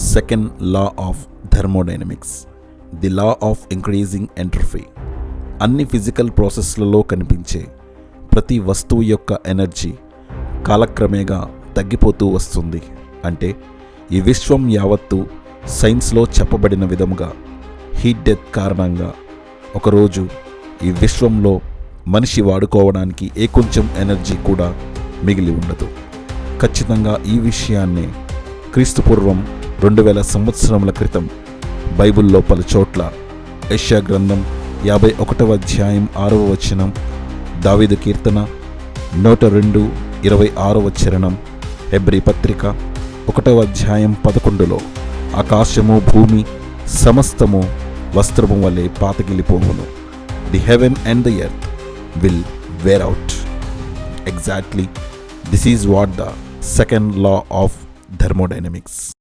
Second law of thermodynamics, the law of increasing entropy. అన్ని physical ప్రాసెస్లలో కనిపించే ప్రతి వస్తువు యొక్క ఎనర్జీ కాలక్రమేణా తగ్గిపోతూ వస్తుంది. అంటే ఈ విశ్వం యావత్తు సైన్స్లో చెప్పబడిన విధముగా హీట్ డెత్ కారణంగా ఒకరోజు ఈ విశ్వంలో మనిషి వాడుకోవడానికి ఏ కొంచెం ఎనర్జీ కూడా మిగిలి ఉండదు. ఖచ్చితంగా ఈ విషయాన్ని క్రీస్తుపూర్వం 2000 సంవత్సరముల క్రితం బైబిల్లో పలు చోట్ల, యెషయా గ్రంథం 51వ అధ్యాయం 6వ వచనం, దావీదు కీర్తన 102:26వ చరణం, హెబ్రీ పత్రిక 1వ అధ్యాయం 11లో ఆకాశము భూమి సమస్తము వస్త్రము వలె పాతగిలిపోవును. The heaven and the earth will wear out. Exactly this is what the second law of thermodynamics.